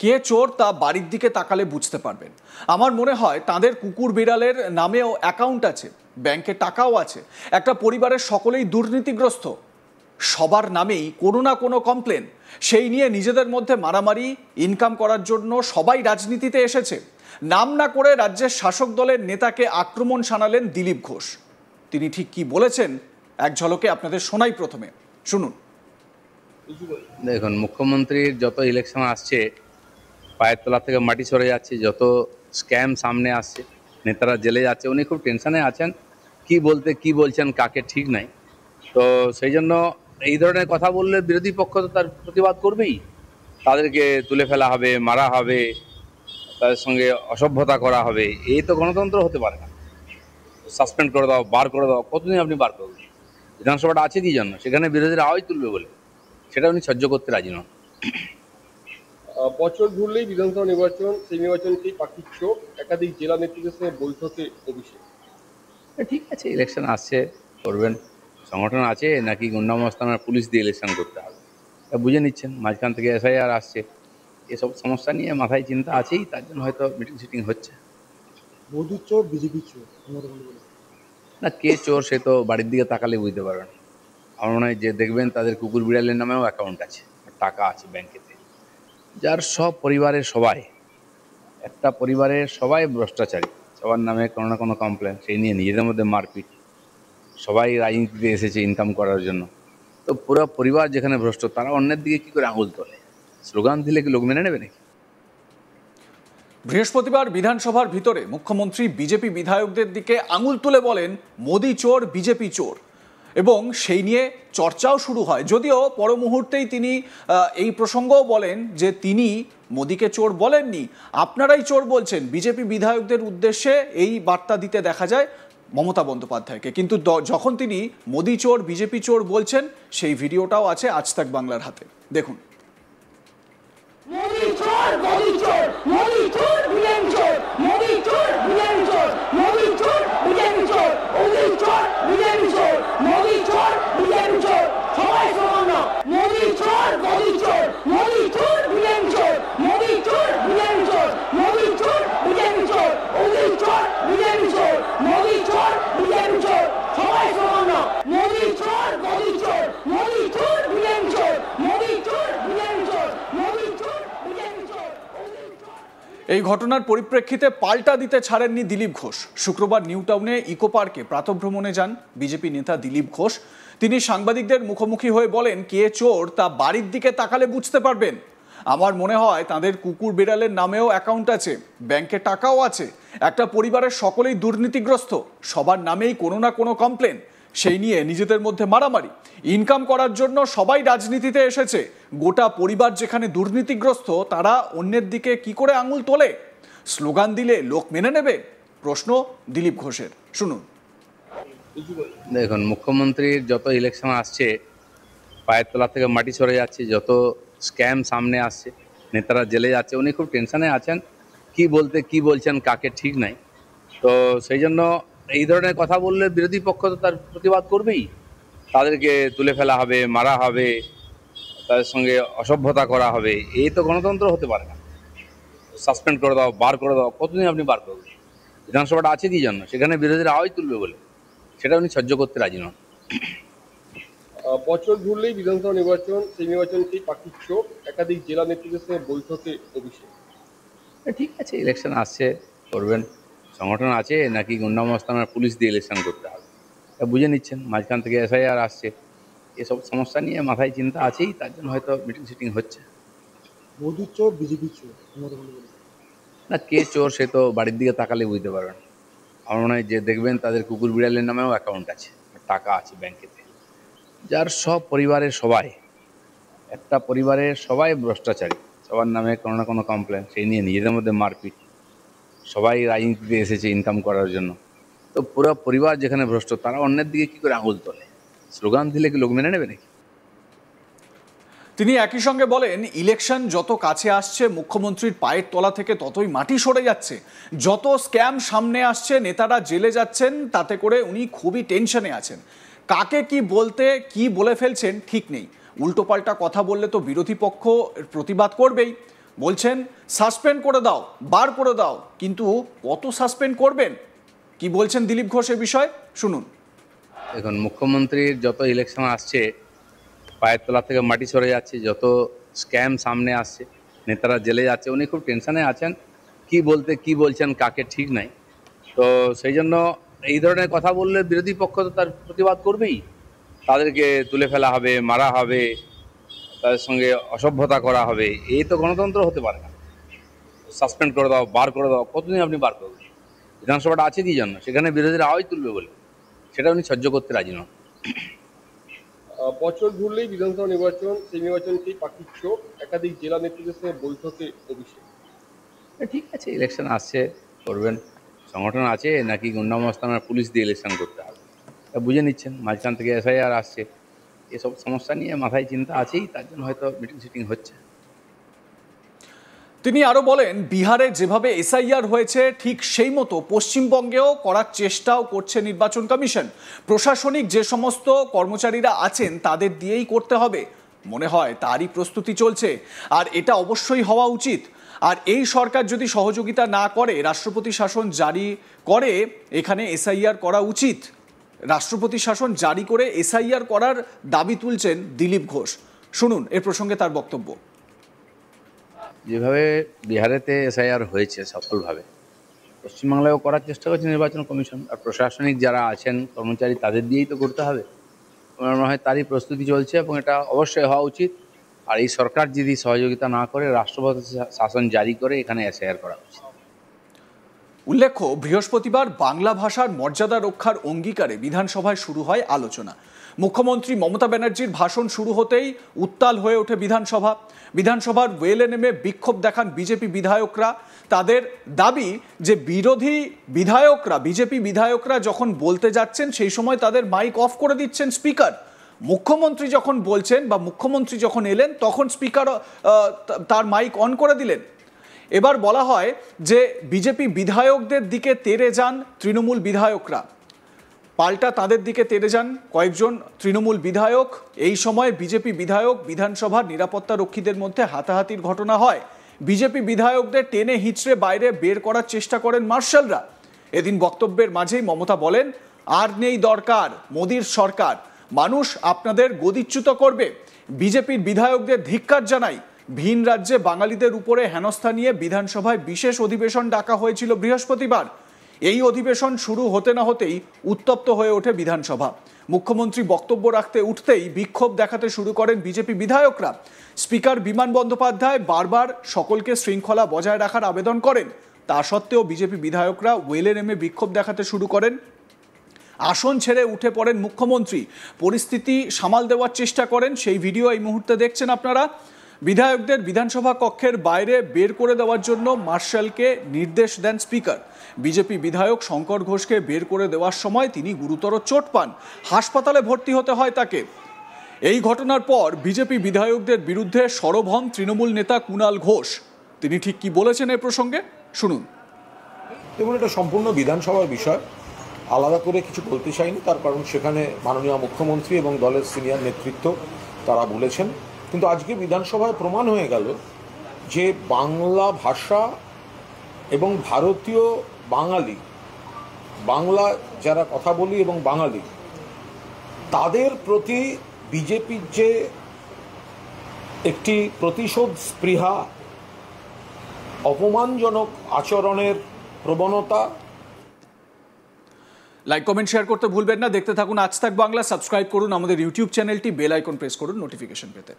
কে চোর তা বাড়ির দিকে তাকালে বুঝতে পারবেন। আমার মনে হয় তাদের কুকুর বিড়ালের নামেও অ্যাকাউন্ট আছে, ব্যাংকে টাকাও আছে। একটা পরিবারের সকলেই দুর্নীতিগ্রস্ত, সবার নামেই কোনো না কোনো কমপ্লেন। সেই নিয়ে নিজেদের মধ্যে মারামারি, ইনকাম করার জন্য সবাই রাজনীতিতে এসেছে। নাম না করে রাজ্যের শাসক দলের নেতাকে আক্রমণ শানালেন দিলীপ ঘোষ। তিনি ঠিক কি বলেছেন এক ঝলকে আপনাদের শোনাই। প্রথমে শুনুন। দেখুন, মুখ্যমন্ত্রীর যত ইলেকশন আসছে পায়ের তলা থেকে মাটি সরে যাচ্ছে, যত স্ক্যাম সামনে আসছে, নেতারা জেলে যাচ্ছে, উনি খুব টেনশনে আছেন। কি বলতে কি বলছেন কাকে ঠিক নাই। তো সেই জন্য এই ধরনের কথা বললে বিরোধী পক্ষ তো তার প্রতিবাদ করবেই। তাদেরকে তুলে ফেলা হবে, মারা হবে, তাদের সঙ্গে অসভ্যতা করা হবে। এই তো গণতন্ত্র হতে পারে না। সাসপেন্ড করে দাও, বার করে দাও, কতদিন আপনি বার করবেন? বিধানসভাটা আছে কি জন্য? সেখানে বিরোধীরা আওয়াজ তুলবে বলে, সেটা উনি সহ্য করতে রাজি নন। বছর ঘুরলেই বিধানসভা নির্বাচন, সেই নির্বাচনকেই পাখির চোখ, একাধিক জেলা নেতৃত্বের সঙ্গে বৈঠকে অভিষেক। ঠিক আছে, ইলেকশন আসছে, করবেন। সংগঠন আছে নাকি গুন্ডামস্তান পুলিশ দিয়ে ইলেকশন করতে হবে, বুঝে নিচ্ছেন। মাঝখান থেকে এসআইআর আসছে, এসব সমস্যা নিয়ে মাথায় চিন্তা আছেই, তার জন্য হয়তো মিটিং সিটিং হচ্ছে। মোদি চোর, বিজেপি চোর, না, কে চোর সে তো বাড়ির দিকে তাকালে বুঝতে পারবেন। আমার মনে হয় যে দেখবেন তাদের কুকুর বিড়ালের নামেও অ্যাকাউন্ট আছে, টাকা আছে ব্যাংকেতে। যার সব পরিবারের সবাই, একটা পরিবারের সবাই ভ্রষ্টাচারী, সবার নামে কোনো না কোনো কমপ্লেন, সেই নিয়ে নিজেদের মধ্যে মারপিট। সবাই রাজনীতিতে এসেছে ইনকাম করার জন্য। তো পুরো পরিবার যেখানে ভ্রষ্ট, তারা অন্যের দিকে কী করে আঙুল তোলে? স্লোগান দিলে কি লোক মেনে নেবে নাকি? বৃহস্পতিবার বিধানসভার ভিতরে মুখ্যমন্ত্রী বিজেপি বিধায়কদের দিকে আঙুল তুলে বলেন মোদি চোর, বিজেপি চোর, এবং সেই নিয়ে চর্চাও শুরু হয়। যদিও পর মুহূর্তেই তিনি এই প্রসঙ্গও বলেন যে তিনি মোদিকে চোর বলেননি, আপনারাই চোর বলছেন। বিজেপি বিধায়কদের উদ্দেশ্যে এই বার্তা দিতে দেখা যায় মমতা বন্দ্যোপাধ্যায়কে। কিন্তু যখন তিনি মোদি চোর, বিজেপি চোর বলছেন, সেই ভিডিওটাও আছে আজ তাক বাংলার হাতে, দেখুন। মোদি চোর, মোদি চোর, মোদি চোর, বিজেপি চোর, মোদি চোর, বিজেপি চোর, মোদি চোর, বিজেপি চোর, মোদি চোর, বিজেপি চোর, মোদি চোর, বিজেপি চোর, সবাই সমান না। মোদি চোর, মোদি চোর, মোদি চোর, বিজেপি চোর, মোদি চোর, বিজেপি চোর, মোদি চোর, বিজেপি চোর, মোদি চোর, বিজেপি চোর, মোদি চোর, বিজেপি চোর, সবাই সমান না। মোদি চোর, মোদি চোর, মোদি চোর, বিজেপি চোর, মোদি চোর, বিজেপি চোর, মোদি চোর। এই ঘটনার পরিপ্রেক্ষিতে পাল্টা দিতে ছাড়েননি দিলীপ ঘোষ। শুক্রবার নিউ টাউনে ইকো পার্কে প্রাতঃভ্রমণে যান বিজেপি নেতা দিলীপ ঘোষ। তিনি সাংবাদিকদের মুখোমুখি হয়ে বলেন, কে চোর তা বাড়ির দিকে তাকালে বুঝতে পারবেন। আমার মনে হয় তাদের কুকুর বিড়ালের নামেও অ্যাকাউন্ট আছে, ব্যাংকে টাকাও আছে। একটা পরিবারের সকলেই দুর্নীতিগ্রস্ত, সবার নামেই কোনো না কোনো কমপ্লেন। সেই নিয়ে নিজেদের মধ্যে মারামারি, ইনকাম করার জন্য সবাই রাজনীতিতে এসেছে। গোটা পরিবার যেখানে দুর্নীতিগ্রস্ত, তারা অন্যের দিকে কি করে আঙুল তোলে? স্লোগান দিলে লোক মেনে নেবে? প্রশ্ন দিলীপ ঘোষের, শুনুন। দেখুন, মুখ্যমন্ত্রীর যত ইলেকশন আসছে পায়ের তলা থেকে মাটি সরে যাচ্ছে, যত স্ক্যাম সামনে আসছে, নেতারা জেলে যাচ্ছে, উনি খুব টেনশনে আছেন। কি বলতে কি বলছেন কাকে ঠিক নাই। তো সেই জন্য এই ধরনের কথা বললে বিরোধী পক্ষ তো তার প্রতিবাদ করবেই। তাদেরকে তুলে ফেলা হবে, মারা হবে, তাদের সঙ্গে অসভ্যতা করা হবে। এই তো গণতন্ত্র হতে পারে না। সাসপেন্ড করে দাও, বার করে দাও, কতদিন আপনি বার করবেন? বিধানসভাটা আছে কি জন্য? সেখানে বিরোধীরা আওয়াজ তুলবে বলে, সেটা উনি সহ্য করতে রাজি নন। বছর ঘুরলেই বিধানসভা নির্বাচন, সেই নির্বাচনকেই পাখির চোখ, একাধিক জেলা নেতৃত্বের সঙ্গে বৈঠকে অভিষেক। ঠিক আছে, ইলেকশন আসছে, করবেন। সংগঠন আছে নাকি গুন্ডামস্তান পুলিশ দিয়ে ইলেকশন করতে হবে, বুঝে নিচ্ছেন। মাঝখান থেকে এসআইআর আসছে, এসব সমস্যা নিয়ে মাথায় চিন্তা আছেই, তার জন্য হয়তো মিটিং সিটিং হচ্ছে। মোদি চোর, বিজেপি চোর, না, কে চোর সে তো বাড়ির দিকে তাকালে বুঝতে পারবেন। আমার মনে হয় যে দেখবেন তাদের কুকুর বিড়ালের নামেও অ্যাকাউন্ট আছে, টাকা আছে ব্যাংকেতে। যার সব পরিবারের সবাই, একটা পরিবারের সবাই ভ্রষ্টাচারী, সবার নামে কোনো না কোনো কমপ্লেন, সেই নিয়ে নিজেদের মধ্যে মারপিট। সবাই রাজনীতিতে এসেছে ইনকাম করার জন্য। তো পুরো পরিবার যেখানে ভ্রষ্ট, তারা অন্যের দিকে কী করে আঙুল তোলে? স্লোগান দিলে কি লোক মেনে নেবে নাকি? তিনি একই সঙ্গে বলেন, ইলেকশন যত কাছে আসছে মুখ্যমন্ত্রীর পায়ের তলা থেকে ততই মাটি সরে যাচ্ছে। যত স্ক্যাম সামনে আসছে, নেতারা জেলে যাচ্ছেন, তাতে করে উনি খুবই টেনশনে আছেন। কাকে কি বলতে কি বলে ফেলছেন ঠিক নেই। উল্টোপাল্টা কথা বললে তো বিরোধী পক্ষ প্রতিবাদ করবেই। বলছেন সাসপেন্ড করে দাও, বার করে দাও, কিন্তু কত সাসপেন্ড করবেন? কি বলছেন দিলীপ ঘোষ এ বিষয়ে শুনুন। দেখুন, মুখ্যমন্ত্রীর যত ইলেকশন আসছে পায়ের তলা থেকে মাটি সরে যাচ্ছে, যত স্ক্যাম সামনে আসছে, নেতারা জেলে যাচ্ছে, উনি খুব টেনশনে আছেন। কি বলতে কি বলছেন কাকে ঠিক নাই। তো সেই জন্য এই ধরনের কথা বললে বিরোধী পক্ষ তো তার প্রতিবাদ করবেই। তাদেরকে তুলে ফেলা হবে, মারা হবে, তাদের সঙ্গে অসভ্যতা করা হবে। এই তো গণতন্ত্র হতে পারে না। সাসপেন্ড করে দাও, বার করে দাও, কতদিন আপনি বার করবেন? বিধানসভাটা আছে কি জন্য? সেখানে বিরোধীরা আওয়াজ তুলবে বলে, সেটা উনি সহ্য করতে রাজি নন। বছর ঘুরলেই বিধানসভা নির্বাচন, সেই নির্বাচনকেই পাখির চোখ, একাধিক জেলা নেতৃত্বের সঙ্গে বৈঠকে অভিষেক। ঠিক আছে, ইলেকশন আসছে, করবেন। সংগঠন আছে নাকি গুন্ডামস্তানার পুলিশ দিয়ে ইলেকশন করতে হবে, তা বুঝে নিচ্ছেন। মাঝখান থেকে এসআইআর আসছে, এসব সমস্যা নিয়ে মাথায় চিন্তা আছেই, তার জন্য হয়তো মিটিং সিটিং হচ্ছে। তিনি আরো বলেন, বিহারে যেভাবে এসআইআর হয়েছে ঠিক সেই মতো পশ্চিমবঙ্গেও করার চেষ্টাও করছে নির্বাচন কমিশন। প্রশাসনিক যে সমস্ত কর্মচারীরা আছেন তাদের দিয়েই করতে হবে, মনে হয় তারই প্রস্তুতি চলছে, আর এটা অবশ্যই হওয়া উচিত। আর এই সরকার যদি সহযোগিতা না করে, রাষ্ট্রপতি শাসন জারি করে এখানে এসআইআর করা উচিত। রাষ্ট্রপতি শাসন জারি করে এসআইআর করার দাবি তুলছেন দিলীপ ঘোষ। শুনুন এর প্রসঙ্গে তার বক্তব্য। যেভাবে বিহারেতে এসআইআর হয়েছে সফলভাবে, পশ্চিমবাংলায়ও করার চেষ্টা করছে নির্বাচন কমিশন। আর প্রশাসনিক যারা আছেন কর্মচারী, তাদের দিয়েই তো করতে হবে। আমার মনে হয় তারই প্রস্তুতি চলছে এবং এটা অবশ্যই হওয়া উচিত। আর এই সরকার যদি সহযোগিতা না করে, রাষ্ট্রপতি শাসন জারি করে এখানে এসআইআর করা উচিত। উল্লেখ্য, বৃহস্পতিবার বাংলা ভাষার মর্যাদা রক্ষার অঙ্গীকারে বিধানসভায় শুরু হয় আলোচনা। মুখ্যমন্ত্রী মমতা ব্যানার্জির ভাষণ শুরু হতেই উত্তাল হয়ে ওঠে বিধানসভা। বিধানসভার ওয়েলে নেমে বিক্ষোভ দেখান বিজেপি বিধায়করা। তাদের দাবি যে বিরোধী বিধায়করা, বিজেপি বিধায়করা যখন বলতে যাচ্ছেন সেই সময় তাদের মাইক অফ করে দিচ্ছেন স্পিকার। মুখ্যমন্ত্রী যখন বলছেন বা মুখ্যমন্ত্রী যখন এলেন তখন স্পিকার তার মাইক অন করে দিলেন। এবার বলা হয় যে বিজেপি বিধায়কদের দিকে তেড়ে যান তৃণমূল বিধায়করা, পাল্টা তাদের দিকে তেড়ে যান কয়েকজন তৃণমূল বিধায়ক। এই সময় বিজেপি বিধায়ক বিধানসভার নিরাপত্তা রক্ষীদের মধ্যে হাতাহাতির ঘটনা হয়। বিজেপি বিধায়কদের টেনে হিঁচড়ে বাইরে বের করার চেষ্টা করেন মার্শালরা। এদিন বক্তব্যের মাঝেই মমতা বলেন, আর নেই দরকার মোদির সরকার, মানুষ আপনাদের গদিচ্যুত করবে। বিজেপির বিধায়কদের ধিক্কার জানাই। ভিন রাজ্যে বাঙালিদের উপরে হেনস্থা নিয়ে বিধানসভায় বিশেষ অধিবেশন ডাকা হয়েছিল বৃহস্পতিবার। এই অধিবেশন শুরু হতে না হতেই উত্তপ্ত হয়ে ওঠে বিধানসভা। মুখ্যমন্ত্রী বক্তব্য রাখতে উঠতেই বিক্ষোভ দেখাতে শুরু করেন বিজেপি বিধায়করা। স্পিকার বিমান বন্দ্যোপাধ্যায় বারবার সকলকে শৃঙ্খলা বজায় রাখার আবেদন করেন। তা সত্ত্বেও বিজেপি বিধায়করা ওয়েলে নেমে বিক্ষোভ দেখাতে শুরু করেন। আসন ছেড়ে উঠে পড়েন মুখ্যমন্ত্রী, পরিস্থিতি সামাল দেওয়ার চেষ্টা করেন। সেই ভিডিও এই মুহূর্তে দেখছেন আপনারা। বিধায়কদের বিধানসভা কক্ষের বাইরে বের করে দেওয়ার জন্য মার্শালকে নির্দেশ দেন স্পিকার। বিজেপি বিধায়ক শঙ্কর ঘোষকে বের করে দেওয়ার সময় তিনি গুরুতর চোট পান, হাসপাতালে ভর্তি হতে হয় তাকে। এই ঘটনার পর বিজেপি বিধায়কদের বিরুদ্ধে সরব হন তৃণমূল নেতা কুণাল ঘোষ। তিনি ঠিক কি বলেছেন এ প্রসঙ্গে শুনুন। দেখুন, এটা সম্পূর্ণ বিধানসভার বিষয়, আলাদা করে কিছু বলতে চাইনি। তার কারণ সেখানে মাননীয় মুখ্যমন্ত্রী এবং দলের সিনিয়র নেতৃত্ব তারা বলেছেন। কিন্তু আজকে বিধানসভায় প্রমাণ হয়ে গেল যে বাংলা ভাষা এবং ভারতীয় বাঙালি, বাংলা যারা কথা বলি এবং বাঙালি, তাদের প্রতি বিজেপির যে একটি প্রতিশোধ স্পৃহা, অপমানজনক আচরণের প্রবণতা। লাইক কমেন্ট শেয়ার করতে ভুলবেন না। দেখতে থাকুন আজ তাক বাংলা। সাবস্ক্রাইব করুন আমাদের ইউটিউব চ্যানেলটি, বেল আইকন প্রেস করুন নোটিফিকেশন পেতে।